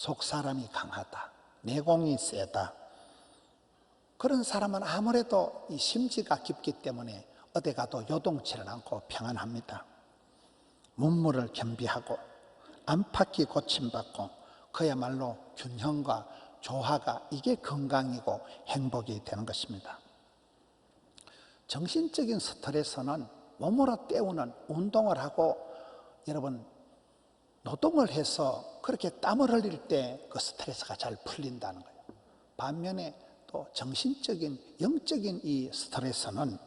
속사람이 강하다, 내공이 세다, 그런 사람은 아무래도 이 심지가 깊기 때문에 어디 가도 요동치를 않고 평안합니다. 문물을 겸비하고 안팎이 고침받고 그야말로 균형과 조화가, 이게 건강이고 행복이 되는 것입니다. 정신적인 스트레스는 몸으로 때우는 운동을 하고 여러분 노동을 해서 그렇게 땀을 흘릴 때 그 스트레스가 잘 풀린다는 거예요. 반면에 또 정신적인, 영적인 이 스트레스는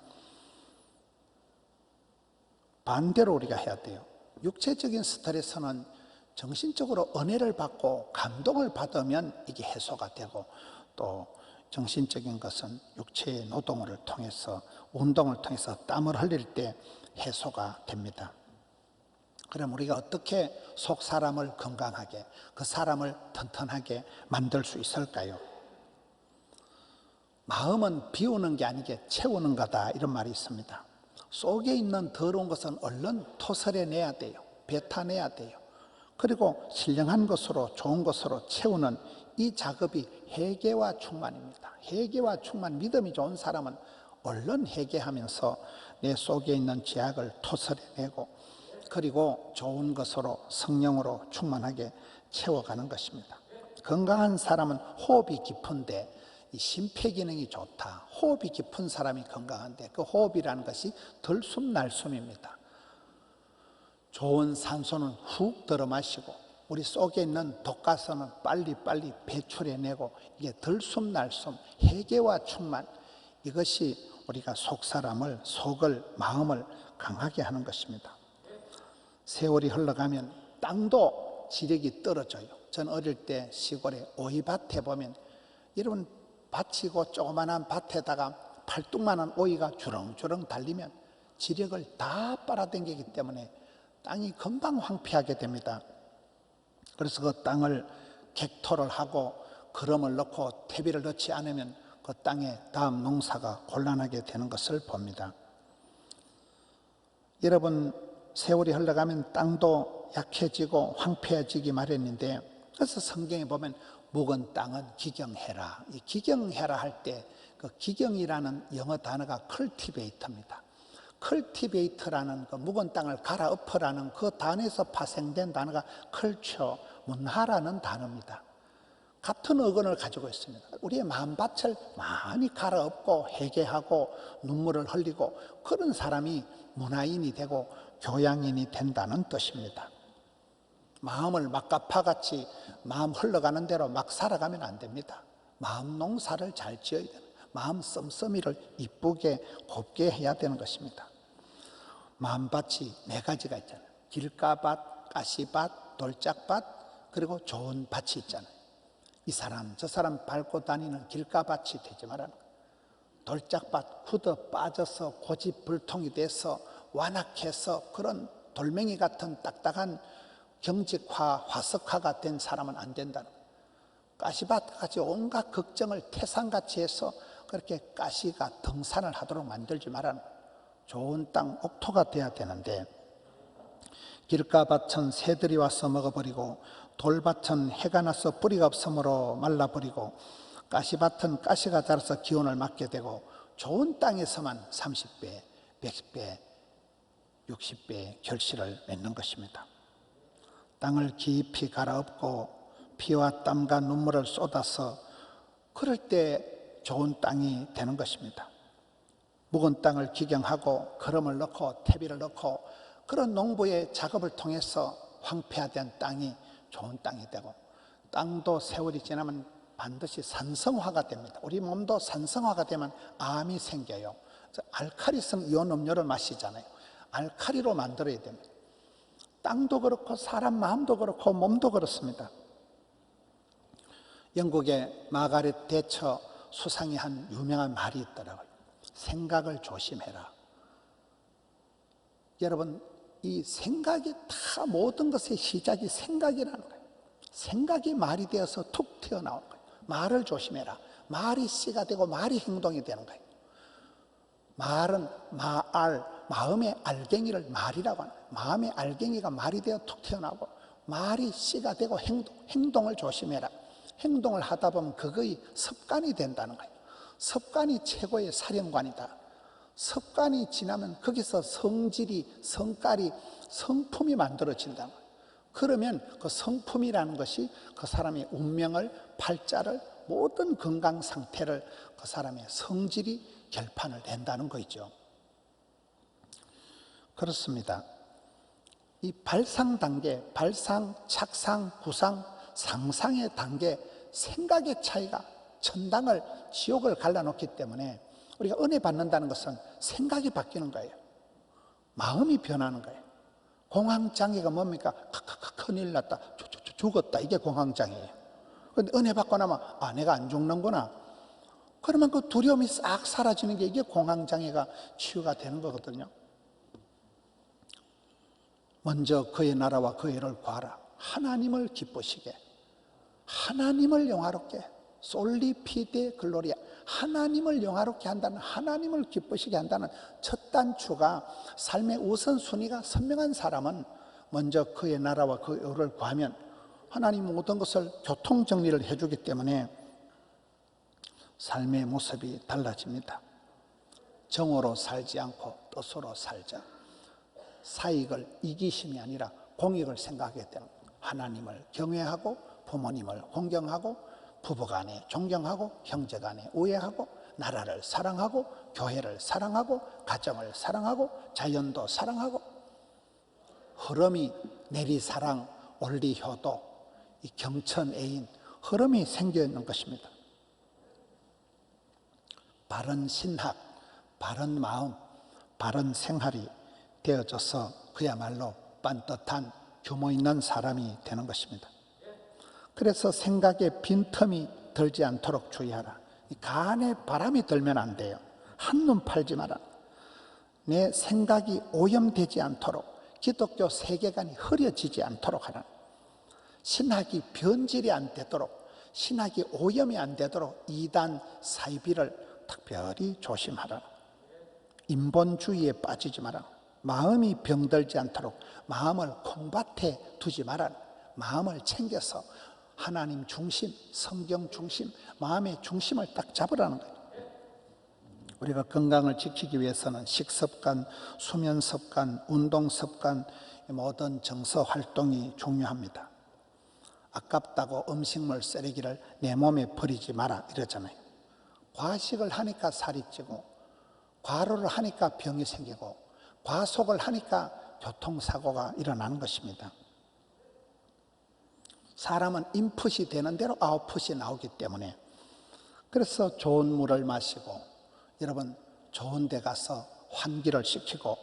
반대로 우리가 해야 돼요. 육체적인 스트레스는 정신적으로 은혜를 받고 감동을 받으면 이게 해소가 되고, 또 정신적인 것은 육체의 노동을 통해서, 운동을 통해서 땀을 흘릴 때 해소가 됩니다. 그럼 우리가 어떻게 속 사람을 건강하게, 그 사람을 튼튼하게 만들 수 있을까요? 마음은 비우는 게 아니게 채우는 거다, 이런 말이 있습니다. 속에 있는 더러운 것은 얼른 토설해내야 돼요. 뱉어내야 돼요. 그리고 신령한 것으로, 좋은 것으로 채우는 이 작업이 회개와 충만입니다. 회개와 충만, 믿음이 좋은 사람은 얼른 회개하면서 내 속에 있는 죄악을 토설해내고, 그리고 좋은 것으로, 성령으로 충만하게 채워가는 것입니다. 건강한 사람은 호흡이 깊은데 이 심폐기능이 좋다. 호흡이 깊은 사람이 건강한데 그 호흡이라는 것이 들숨날숨입니다. 좋은 산소는 훅 들어 마시고 우리 속에 있는 독가스는 빨리빨리 배출해내고, 이게 들숨날숨, 회개와 충만, 이것이 우리가 속 사람을, 속을, 마음을 강하게 하는 것입니다. 세월이 흘러가면 땅도 지력이 떨어져요. 전 어릴 때 시골에 오이밭에 보면, 여러분 밭이고 조그만한 밭에다가 팔뚝만한 오이가 주렁주렁 달리면 지력을 다 빨아당기기 때문에 땅이 금방 황폐하게 됩니다. 그래서 그 땅을 객토를 하고 거름을 넣고 퇴비를 넣지 않으면 그 땅에 다음 농사가 곤란하게 되는 것을 봅니다. 여러분, 세월이 흘러가면 땅도 약해지고 황폐해지기 마련인데, 그래서 성경에 보면 묵은 땅은 기경해라. 이 기경해라 할 때 그 기경이라는 영어 단어가 cultivate입니다. cultivate라는 그 묵은 땅을 갈아엎으라는 그 단어에서 파생된 단어가 culture, 문화라는 단어입니다. 같은 어근을 가지고 있습니다. 우리의 마음밭을 많이 갈아엎고 회개하고 눈물을 흘리고 그런 사람이 문화인이 되고 교양인이 된다는 뜻입니다. 마음을 막가파같이 마음 흘러가는 대로 막 살아가면 안 됩니다. 마음 농사를 잘 지어야 됩니다. 마음 씀씀이를 이쁘게 곱게 해야 되는 것입니다. 마음밭이 네 가지가 있잖아요. 길가밭, 가시밭, 돌짝밭, 그리고 좋은 밭이 있잖아요. 이 사람 저 사람 밟고 다니는 길가밭이 되지 말라는 거예요. 돌짝밭, 굳어 빠져서 고집불통이 돼서 완악해서 그런 돌멩이 같은 딱딱한 경직화, 화석화가 된 사람은 안 된다는 거예요. 가시밭같이 온갖 걱정을 태산같이 해서 그렇게 가시가 등산을 하도록 만들지 말라는 거예요. 좋은 땅, 옥토가 돼야 되는데, 길가밭은 새들이 와서 먹어버리고 돌밭은 해가 나서 뿌리가 없으므로 말라버리고 가시밭은 가시가 자라서 기온을 맞게 되고, 좋은 땅에서만 30배, 100배, 60배의 결실을 맺는 것입니다. 땅을 깊이 갈아엎고 피와 땀과 눈물을 쏟아서 그럴 때 좋은 땅이 되는 것입니다. 묵은 땅을 기경하고 거름을 넣고 퇴비를 넣고 그런 농부의 작업을 통해서 황폐화된 땅이 좋은 땅이 되고, 땅도 세월이 지나면 반드시 산성화가 됩니다. 우리 몸도 산성화가 되면 암이 생겨요. 알칼리성 이온 음료를 마시잖아요. 알칼리로 만들어야 됩니다. 땅도 그렇고 사람 마음도 그렇고 몸도 그렇습니다. 영국의 마가렛 대처 수상이 한 유명한 말이 있더라고요. 생각을 조심해라. 여러분, 이 생각이 다 모든 것의 시작이 생각이라는 거예요. 생각이 말이 되어서 툭 튀어나오는 거예요. 말을 조심해라. 말이 씨가 되고 말이 행동이 되는 거예요. 말은 마음의 알갱이를 말이라고 하는 거예요. 마음의 알갱이가 말이 되어 툭 튀어나오고, 말이 씨가 되고 행동을 조심해라. 행동을 하다 보면 그거의 습관이 된다는 거예요. 습관이 최고의 사령관이다. 습관이 지나면 거기서 성질이, 성깔이, 성품이 만들어진다. 그러면 그 성품이라는 것이 그 사람의 운명을, 팔자를, 모든 건강 상태를 그 사람의 성질이 결판을 낸다는 거죠. 그렇습니다. 이 발상 단계, 발상, 착상, 구상, 상상의 단계, 생각의 차이가 천당을, 지옥을 갈라놓기 때문에 우리가 은혜 받는다는 것은 생각이 바뀌는 거예요. 마음이 변하는 거예요. 공황장애가 뭡니까? 큰일 났다, 죽었다, 이게 공황장애예요. 그런데 은혜 받고 나면 내가 안 죽는구나, 그러면 그 두려움이 싹 사라지는 게 이게 공황장애가 치유가 되는 거거든요. 먼저 그의 나라와 그의 의를 구하라. 하나님을 기쁘시게, 하나님을 영화롭게, 솔리 피데 글로리아, 하나님을 영화롭게 한다는, 하나님을 기쁘시게 한다는 첫 단추가, 삶의 우선순위가 선명한 사람은 먼저 그의 나라와 그의 의를 구하면 하나님 모든 것을 교통정리를 해주기 때문에 삶의 모습이 달라집니다. 정오로 살지 않고 뜻으로 살자. 사익을, 이기심이 아니라 공익을 생각하게 되는, 하나님을 경외하고 부모님을 존경하고 부부간에 존경하고 형제간에 우애하고 나라를 사랑하고 교회를 사랑하고 가정을 사랑하고 자연도 사랑하고, 흐름이 내리사랑, 올리효도, 이 경천애인 흐름이 생겨 있는 것입니다. 바른 신학, 바른 마음, 바른 생활이 되어져서 그야말로 반듯한 규모 있는 사람이 되는 것입니다. 그래서 생각에 빈틈이 들지 않도록 주의하라. 간에 바람이 들면 안 돼요. 한눈 팔지 마라. 내 생각이 오염되지 않도록, 기독교 세계관이 흐려지지 않도록 하라. 신학이 변질이 안 되도록, 신학이 오염이 안 되도록 이단 사이비를 특별히 조심하라. 인본주의에 빠지지 마라. 마음이 병들지 않도록 마음을 콩밭에 두지 마라. 마음을 챙겨서 하나님 중심, 성경 중심, 마음의 중심을 딱 잡으라는 거예요. 우리가 건강을 지키기 위해서는 식습관, 수면습관, 운동습관, 모든 정서 활동이 중요합니다. 아깝다고 음식물 쓰레기를 내 몸에 버리지 마라 이러잖아요. 과식을 하니까 살이 찌고, 과로를 하니까 병이 생기고, 과속을 하니까 교통사고가 일어나는 것입니다. 사람은 인풋이 되는 대로 아웃풋이 나오기 때문에, 그래서 좋은 물을 마시고, 여러분 좋은 데 가서 환기를 시키고,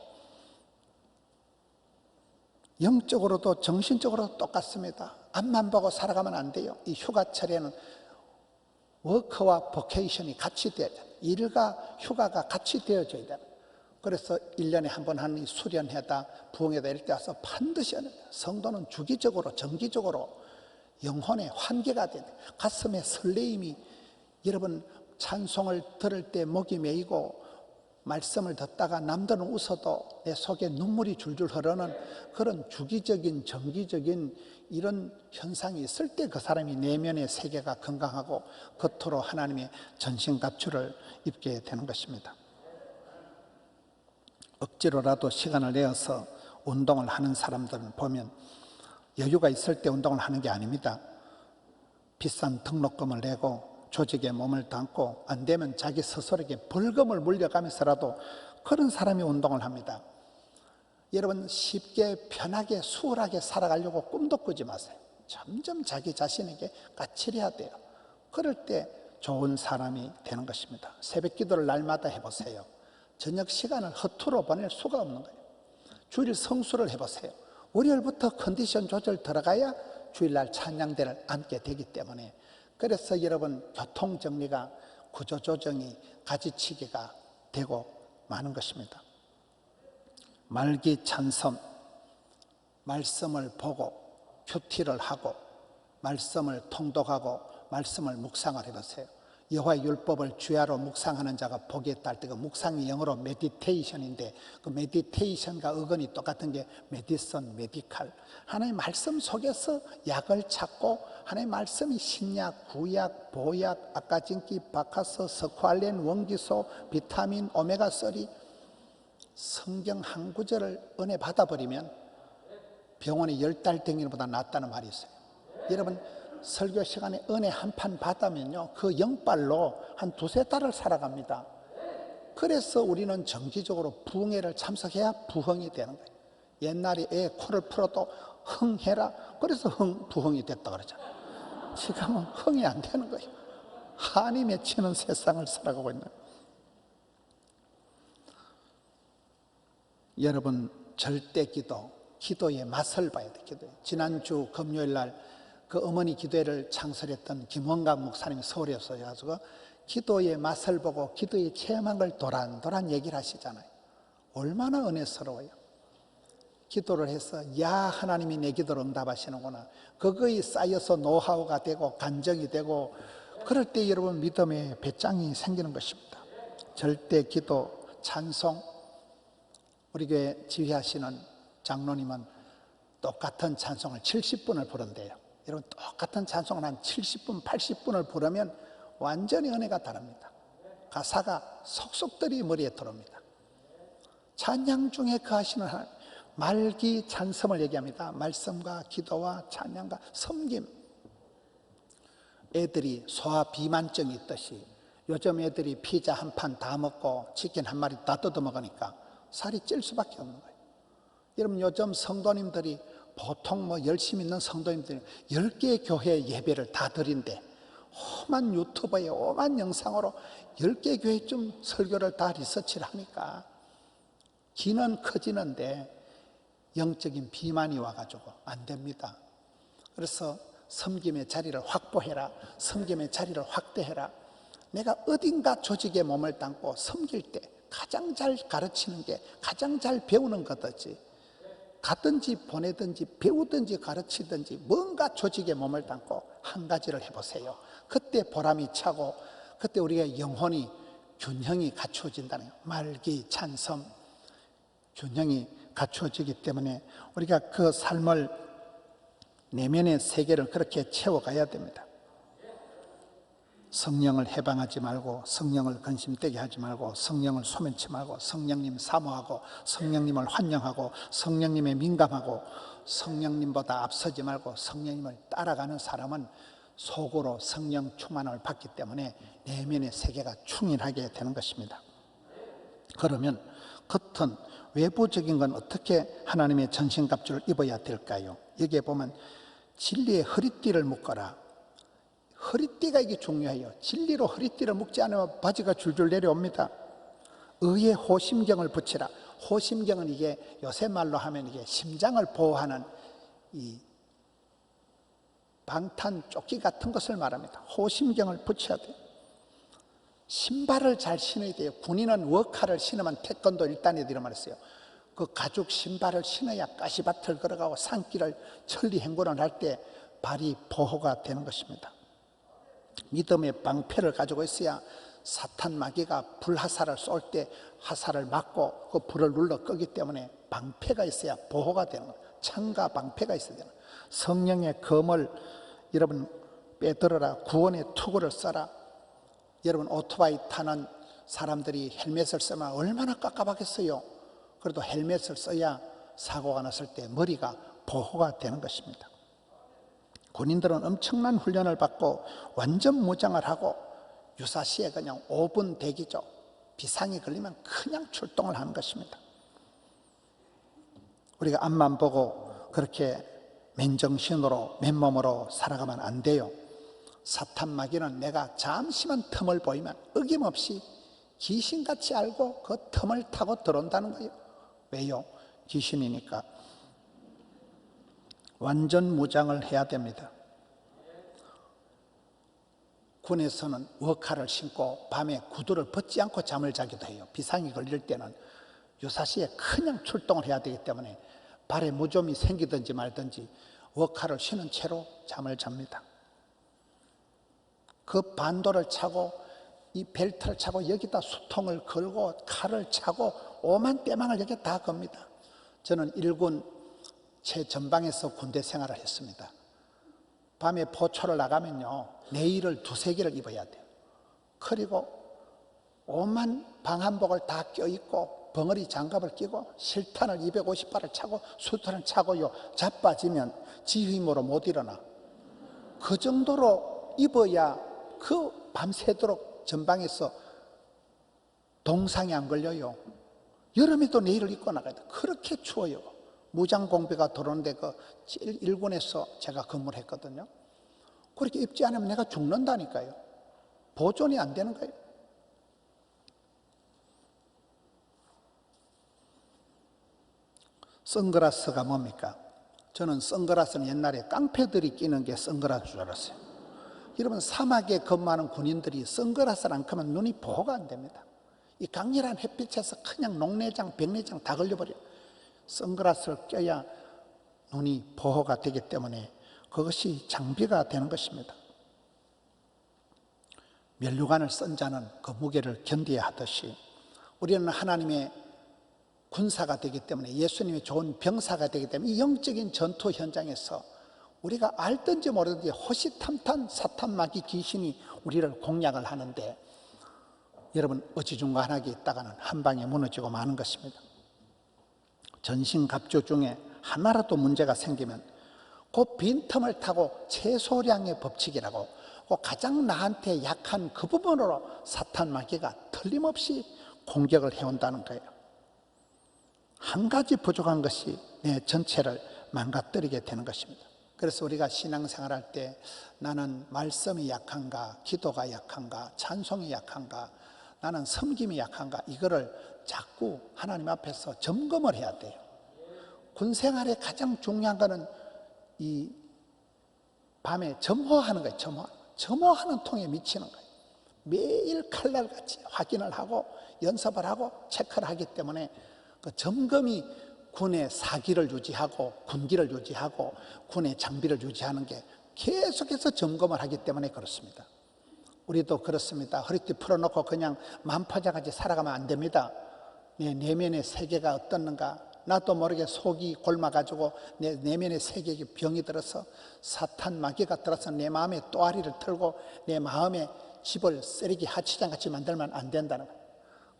영적으로도 정신적으로도 똑같습니다. 앞만 보고 살아가면 안 돼요. 이 휴가철에는 워크와 버케이션이 같이 되어야 돼요. 일과 휴가가 같이 되어져야 돼요. 그래서 1년에 한 번 하는 수련회다, 부흥회다 이럴 때 와서 반드시 하는 거예요. 성도는 주기적으로, 정기적으로 영혼의 환기가 되는, 가슴에 설레임이, 여러분 찬송을 들을 때 목이 메이고 말씀을 듣다가 남들은 웃어도 내 속에 눈물이 줄줄 흐르는 그런 주기적인, 정기적인 이런 현상이 있을 때 그 사람이 내면의 세계가 건강하고 겉으로 하나님의 전신갑주를 입게 되는 것입니다. 억지로라도 시간을 내어서 운동을 하는 사람들을 보면 여유가 있을 때 운동을 하는 게 아닙니다. 비싼 등록금을 내고 조직에 몸을 담고 안 되면 자기 스스로에게 벌금을 물려가면서라도 그런 사람이 운동을 합니다. 여러분 쉽게 편하게 수월하게 살아가려고 꿈도 꾸지 마세요. 점점 자기 자신에게 까칠해야 돼요. 그럴 때 좋은 사람이 되는 것입니다. 새벽 기도를 날마다 해보세요. 저녁 시간을 허투루 보낼 수가 없는 거예요. 주일 성수를 해보세요. 월요일부터 컨디션 조절 들어가야 주일날 찬양대를 앉게 되기 때문에, 그래서 여러분 교통정리가, 구조조정이, 가지치기가 되고 마는 것입니다. 말기찬성, 말씀을 보고 큐티를 하고 말씀을 통독하고 말씀을 묵상을 해보세요. 여호와의 율법을 주야로 묵상하는 자가 복이 있다 할 때 그 묵상이 영어로 메디테이션인데 그 메디테이션과 어근이 똑같은 게 메디슨, 메디칼. 하나님의 말씀 속에서 약을 찾고 하나님의 말씀이 신약, 구약, 보약, 아까진기, 바카스, 스쿠알렌, 원기소, 비타민, 오메가3 성경 한 구절을 은혜 받아버리면 병원에 10달 댕기는 보다 낫다는 말이 있어요. 여러분 설교 시간에 은혜 한 판 받으면요 그 영빨로 한 두세 달을 살아갑니다. 그래서 우리는 정기적으로 부흥회를 참석해야 부흥이 되는 거예요. 옛날에 애 코를 풀어도 흥해라 그래서 부흥이 됐다 그러잖아요. 지금은 흥이 안 되는 거예요. 한이 맺히는 세상을 살아가고 있는 거예요. 여러분 절대 기도, 기도의 맛을 봐야 돼요. 지난주 금요일 날 그 어머니 기도회를 창설했던 김원각 목사님이 서울에 오셔가지고 기도의 맛을 보고 기도의 체험한 걸 도란도란 얘기를 하시잖아요. 얼마나 은혜스러워요. 기도를 해서 야 하나님이 내 기도를 응답하시는구나. 그거에 쌓여서 노하우가 되고 간증이 되고 그럴 때 여러분 믿음의 배짱이 생기는 것입니다. 절대 기도, 찬송. 우리 교회 지휘하시는 장로님은 똑같은 찬송을 70분을 부른대요. 여러분 똑같은 찬송을 한 70분, 80분을 부르면 완전히 은혜가 다릅니다. 가사가 속속들이 머리에 들어옵니다. 찬양 중에 거하시는 하나님, 말기 찬성을 얘기합니다. 말씀과 기도와 찬양과 섬김. 애들이 소화 비만증이 있듯이 요즘 애들이 피자 한 판 다 먹고 치킨 한 마리 다 뜯어 먹으니까 살이 찔 수밖에 없는 거예요. 여러분 요즘 성도님들이 보통 열심히 있는 성도님들이 10개의 교회 예배를 다 드린대. 험한 유튜브에 험한 영상으로 10개 교회쯤 설교를 다 리서치를 하니까 기는 커지는데 영적인 비만이 와가지고 안 됩니다. 그래서 섬김의 자리를 확보해라. 섬김의 자리를 확대해라. 내가 어딘가 조직에 몸을 담고 섬길 때 가장 잘 가르치는 게 가장 잘 배우는 거든지 가든지 보내든지 배우든지 가르치든지 뭔가 조직에 몸을 담고 한 가지를 해보세요. 그때 보람이 차고 그때 우리가 영혼이 균형이 갖추어진다는 거예요. 말기, 찬성, 균형이 갖추어지기 때문에 우리가 그 삶을 내면의 세계를 그렇게 채워가야 됩니다. 성령을 해방하지 말고 성령을 근심되게 하지 말고 성령을 소멸치 말고 성령님 사모하고 성령님을 환영하고 성령님에 민감하고 성령님보다 앞서지 말고 성령님을 따라가는 사람은 속으로 성령 충만을 받기 때문에 내면의 세계가 충만하게 되는 것입니다. 그러면 겉은 외부적인 건 어떻게 하나님의 전신갑주를 입어야 될까요? 여기에 보면 진리의 허리띠를 묶어라. 허리띠가 이게 중요해요. 진리로 허리띠를 묶지 않으면 바지가 줄줄 내려옵니다. 의의 호심경을 붙이라. 호심경은 이게 요새 말로 하면 이게 심장을 보호하는 이 방탄 조끼 같은 것을 말합니다. 호심경을 붙여야 돼요. 신발을 잘 신어야 돼요. 군인은 워카를 신으면 태권도 1단이다 이런 말했어요. 그 가죽 신발을 신어야 가시밭을 걸어가고 산길을 천리 행군을 할 때 발이 보호가 되는 것입니다. 믿음의 방패를 가지고 있어야 사탄 마귀가 불화살을 쏠 때 화살을 맞고 그 불을 눌러 끄기 때문에 방패가 있어야 보호가 되는 거예요. 창과 방패가 있어야 되는 거예요. 성령의 검을 여러분 빼들어라. 구원의 투구를 써라. 여러분 오토바이 타는 사람들이 헬멧을 쓰면 얼마나 깝깝하겠어요. 그래도 헬멧을 써야 사고가 났을 때 머리가 보호가 되는 것입니다. 군인들은 엄청난 훈련을 받고 완전 무장을 하고 유사시에 그냥 5분 대기죠. 비상이 걸리면 그냥 출동을 하는 것입니다. 우리가 앞만 보고 그렇게 맨정신으로 맨몸으로 살아가면 안 돼요. 사탄 마귀는 내가 잠시만 틈을 보이면 어김없이 귀신같이 알고 그 틈을 타고 들어온다는 거예요. 왜요? 귀신이니까. 완전 무장을 해야 됩니다. 군에서는 워카를 신고 밤에 구두를 벗지 않고 잠을 자기도 해요. 비상이 걸릴 때는 유사시에 그냥 출동을 해야 되기 때문에 발에 무좀이 생기든지 말든지 워카를 신은 채로 잠을 잡니다. 그 반도를 차고 이 벨트를 차고 여기다 수통을 걸고 칼을 차고 오만 빼망을 여기 다 겁니다. 저는 일군 최전방에서 군대 생활을 했습니다. 밤에 포초를 나가면요, 내일을 2-3개를 입어야 돼요. 그리고 오만 방한복을 다 껴입고 벙어리 장갑을 끼고 실탄을 250발을 차고 수탄을 차고요, 자빠지면 지휘모로 못 일어나. 그 정도로 입어야 그 밤새도록 전방에서 동상이 안 걸려요. 여름에도 내일을 입고 나가야 돼. 그렇게 추워요. 무장공비가 들어오는데 그 1군에서 제가 근무를 했거든요. 그렇게 입지 않으면 내가 죽는다니까요. 보존이 안 되는 거예요. 선글라스가 뭡니까? 저는 선글라스는 옛날에 깡패들이 끼는 게 선글라스인 줄 알았어요. 여러분, 사막에 근무하는 군인들이 선글라스를 안 켜면 눈이 보호가 안 됩니다. 이 강렬한 햇빛에서 그냥 녹내장, 백내장 다 걸려버려요. 선글라스를 껴야 눈이 보호가 되기 때문에 그것이 장비가 되는 것입니다. 면류관을 쓴 자는 그 무게를 견뎌야 하듯이 우리는 하나님의 군사가 되기 때문에, 예수님이 좋은 병사가 되기 때문에 이 영적인 전투 현장에서 우리가 알든지 모르든지 호시탐탐 사탄 마귀 귀신이 우리를 공략을 하는데, 여러분, 어지중간하게 있다가는 한 방에 무너지고 마는 것입니다. 전신갑주 중에 하나라도 문제가 생기면 그 빈틈을 타고 최소량의 법칙이라고, 그 가장 나한테 약한 그 부분으로 사탄 마귀가 틀림없이 공격을 해온다는 거예요. 한 가지 부족한 것이 내 전체를 망가뜨리게 되는 것입니다. 그래서 우리가 신앙생활할 때 나는 말씀이 약한가, 기도가 약한가, 찬송이 약한가, 나는 섬김이 약한가, 이거를 자꾸 하나님 앞에서 점검을 해야 돼요. 군생활에 가장 중요한 거는 이 밤에 점호하는 거예요. 점호하는 통에 미치는 거예요. 매일 칼날같이 확인을 하고 연습을 하고 체크를 하기 때문에 그 점검이 군의 사기를 유지하고 군기를 유지하고 군의 장비를 유지하는 게 계속해서 점검을 하기 때문에 그렇습니다. 우리도 그렇습니다. 허리띠 풀어놓고 그냥 만파자같이 살아가면 안 됩니다. 내 내면의 세계가 어떻는가, 나도 모르게 속이 골마가지고 내 내면의 세계에 병이 들어서 사탄 마귀가 들어서 내 마음에 또아리를 틀고 내 마음에 집을 쓰레기 하치장같이 만들면 안 된다는 거예요.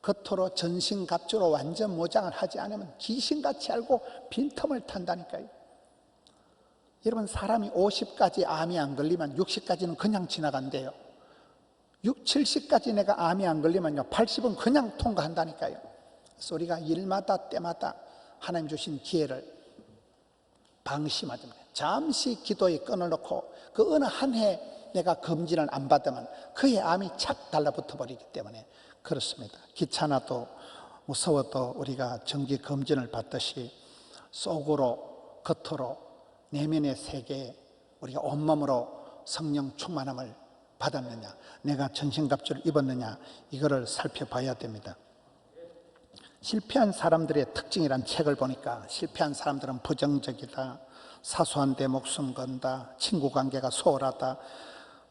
겉으로 전신갑주로 완전 모장을 하지 않으면 귀신같이 알고 빈틈을 탄다니까요. 여러분, 사람이 50까지 암이 안 걸리면 60까지는 그냥 지나간대요. 70까지 내가 암이 안 걸리면요, 80은 그냥 통과한다니까요. 그래서 우리가 일마다 때마다 하나님 주신 기회를 방심하지 말아요. 잠시 기도에 끈을 놓고 그 어느 한 해 내가 검진을 안 받으면 그의 암이 착 달라붙어 버리기 때문에 그렇습니다. 귀찮아도 무서워도 우리가 정기 검진을 받듯이 속으로 겉으로 내면의 세계에 우리가 온몸으로 성령 충만함을 받았느냐, 내가 전신갑주를 입었느냐, 이거를 살펴봐야 됩니다. 실패한 사람들의 특징이란 책을 보니까 실패한 사람들은 부정적이다, 사소한 데 목숨 건다, 친구관계가 소홀하다,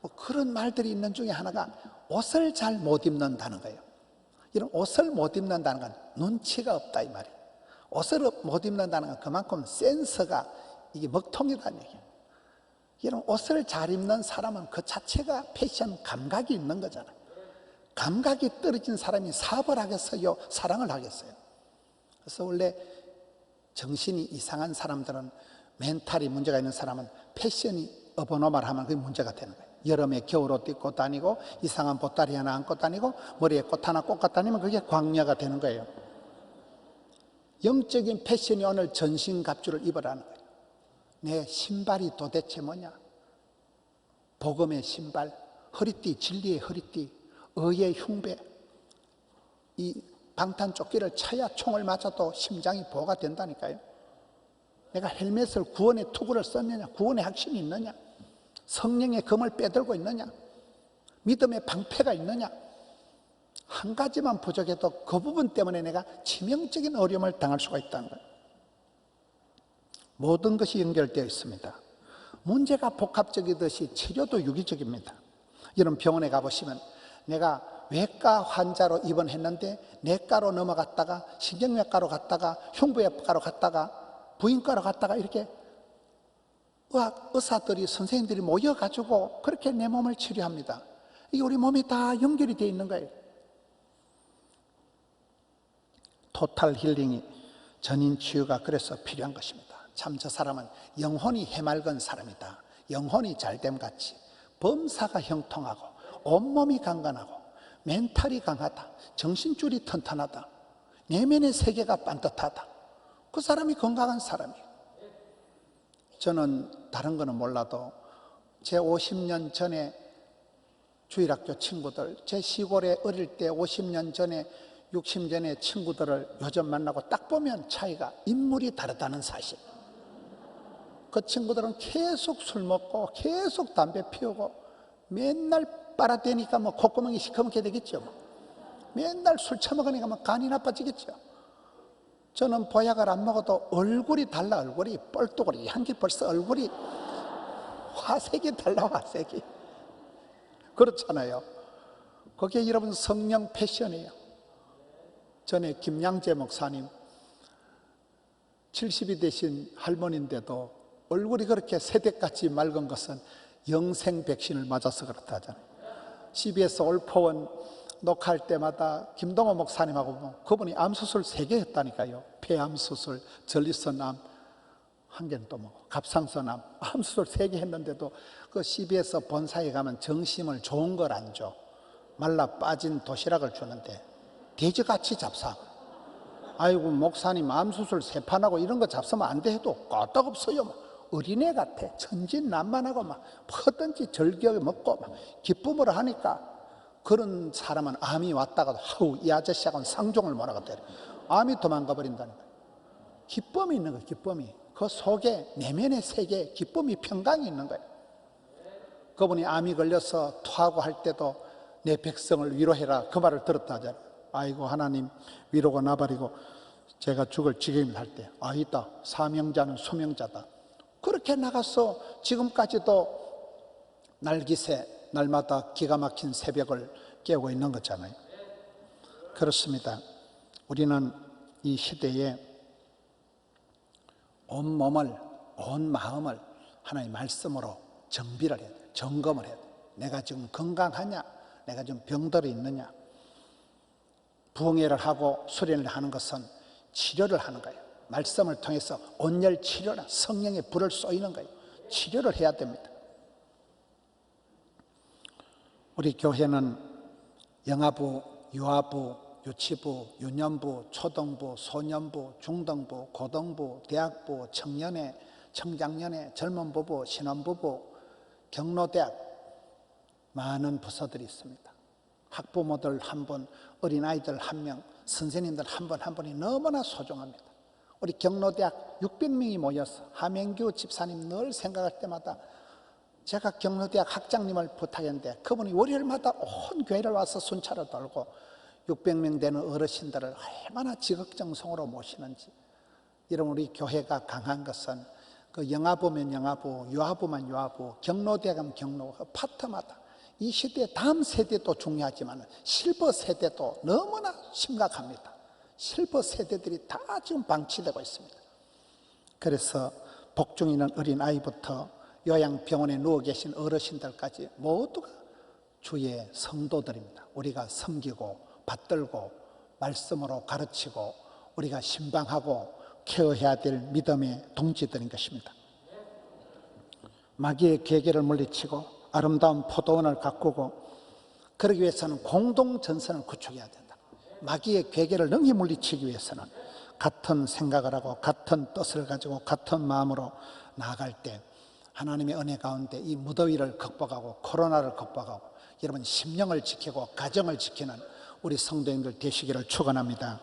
뭐 그런 말들이 있는 중에 하나가 옷을 잘 못 입는다는 거예요. 이런 옷을 못 입는다는 건 눈치가 없다 이 말이에요. 옷을 못 입는다는 건 그만큼 센서가 이게 먹통이라는 얘기예요. 이런 옷을 잘 입는 사람은 그 자체가 패션 감각이 있는 거잖아요. 감각이 떨어진 사람이 사업을 하겠어요? 사랑을 하겠어요? 그래서 원래 정신이 이상한 사람들은, 멘탈이 문제가 있는 사람은 패션이 어버노말 하면 그게 문제가 되는 거예요. 여름에 겨울옷 입고 다니고 이상한 보따리 하나 안고 다니고 머리에 꽃 하나 꽂고 다니면 그게 광야가 되는 거예요. 영적인 패션이 오늘 전신갑주를 입으라는 거예요. 내 신발이 도대체 뭐냐? 복음의 신발, 허리띠, 진리의 허리띠, 의의 흉배. 이 방탄조끼를 차야 총을 맞아도 심장이 보호가 된다니까요. 내가 헬멧을 구원의 투구를 썼느냐, 구원의 확신이 있느냐, 성령의 검을 빼들고 있느냐, 믿음의 방패가 있느냐, 한 가지만 부족해도 그 부분 때문에 내가 치명적인 어려움을 당할 수가 있다는 거예요. 모든 것이 연결되어 있습니다. 문제가 복합적이듯이 치료도 유기적입니다. 여러분, 병원에 가보시면 내가 외과 환자로 입원했는데 내과로 넘어갔다가 신경외과로 갔다가 흉부외과로 갔다가 부인과로 갔다가 이렇게 의사들이 선생님들이 모여가지고 그렇게 내 몸을 치료합니다. 이게 우리 몸이 다 연결이 되어 있는 거예요. 토탈 힐링이 전인 치유가 그래서 필요한 것입니다. 참 저 사람은 영혼이 해맑은 사람이다. 영혼이 잘됨 같이 범사가 형통하고 온몸이 강건하고 멘탈이 강하다. 정신줄이 튼튼하다. 내면의 세계가 반듯하다. 그 사람이 건강한 사람이에요. 저는 다른 거는 몰라도 제 50년 전에 주일학교 친구들, 제 시골에 어릴 때 50년 전에 60년 전에 친구들을 요즘 만나고 딱 보면 차이가 인물이 다르다는 사실. 그 친구들은 계속 술 먹고 계속 담배 피우고 맨날 빨아대니까 뭐 콧구멍이 시커멓게 되겠죠. 맨날 술 처먹으니까 뭐 간이 나빠지겠죠. 저는 보약을 안 먹어도 얼굴이 달라. 얼굴이 뻘떡거리 한기 벌써 얼굴이 화색이 달라. 화색이 그렇잖아요. 그게 여러분 성령 패션이에요. 전에 김양재 목사님 70이 되신 할머니인데도 얼굴이 그렇게 새댁같이 맑은 것은 영생 백신을 맞아서 그렇다 하잖아요. CBS 올포원 녹화할 때마다 김동호 목사님하고 보면 그분이 암수술 3개 했다니까요. 폐암수술, 전리선암, 한 개는 또 뭐 갑상선암, 암수술 3개 했는데도 그 CBS 본사에 가면 정심을 좋은 걸 안 줘. 말라 빠진 도시락을 주는데 돼지같이 잡사. 아이고 목사님 암수술 3판하고 이런 거 잡수면 안 돼 해도 끄떡없어요. 어린애 같아. 천진난만하고 막 뭐든지 즐겨 먹고 막 기쁨으로 하니까 그런 사람은 암이 왔다가도 하우 이 아저씨하고는 상종을 못하거든. 암이 도망가 버린다는 거예요. 기쁨이 있는 거예요. 기쁨이. 그 속에 내면의 세계에 기쁨이 평강이 있는 거예요. 그분이 암이 걸려서 토하고 할 때도 내 백성을 위로해라 그 말을 들었다 하잖아요. 아이고 하나님 위로가 나버리고 제가 죽을 지경을 할 때 있다. 사명자는 수명자다. 그렇게 나가서 지금까지도 날기새 날마다 기가 막힌 새벽을 깨우고 있는 거잖아요. 그렇습니다. 우리는 이 시대에 온 몸을 온 마음을 하나님의 말씀으로 정비를 해야 돼요. 점검을 해야 돼요. 내가 지금 건강하냐? 내가 지금 병들어 있느냐? 부흥회를 하고 수련을 하는 것은 치료를 하는 거예요. 말씀을 통해서 온열 치료나 성령의 불을 쏘이는 거예요. 치료를 해야 됩니다. 우리 교회는 영아부, 유아부, 유치부, 유년부, 초등부, 소년부, 중등부, 고등부, 대학부, 청년회, 청장년회, 젊은 부부, 신혼부부, 경로대학 많은 부서들이 있습니다. 학부모들 한 분, 어린아이들 한 명, 선생님들 한 분 한 분이 너무나 소중합니다. 우리 경로대학 600명이 모여서 하명규 집사님 늘 생각할 때마다 제가 경로대학 학장님을 부탁했는데 그분이 월요일마다 온 교회를 와서 순찰을 돌고 600명 되는 어르신들을 얼마나 지극정성으로 모시는지. 여러분 우리 교회가 강한 것은 그 영아부면 영아부, 유아부면 유아부, 경로대학은 경로, 그 파트마다 이 시대 다음 세대도 중요하지만 실버 세대도 너무나 심각합니다. 실버 세대들이 다 지금 방치되고 있습니다. 그래서 복중 있는 어린아이부터 요양병원에 누워 계신 어르신들까지 모두가 주의 성도들입니다. 우리가 섬기고 받들고 말씀으로 가르치고 우리가 신방하고 케어해야 될 믿음의 동지들인 것입니다. 마귀의 괴계를 물리치고 아름다운 포도원을 가꾸고 그러기 위해서는 공동전선을 구축해야 된다. 마귀의 괴계를 능히 물리치기 위해서는 같은 생각을 하고 같은 뜻을 가지고 같은 마음으로 나아갈 때 하나님의 은혜 가운데 이 무더위를 극복하고 코로나를 극복하고 여러분 심령을 지키고 가정을 지키는 우리 성도님들 되시기를 축원합니다.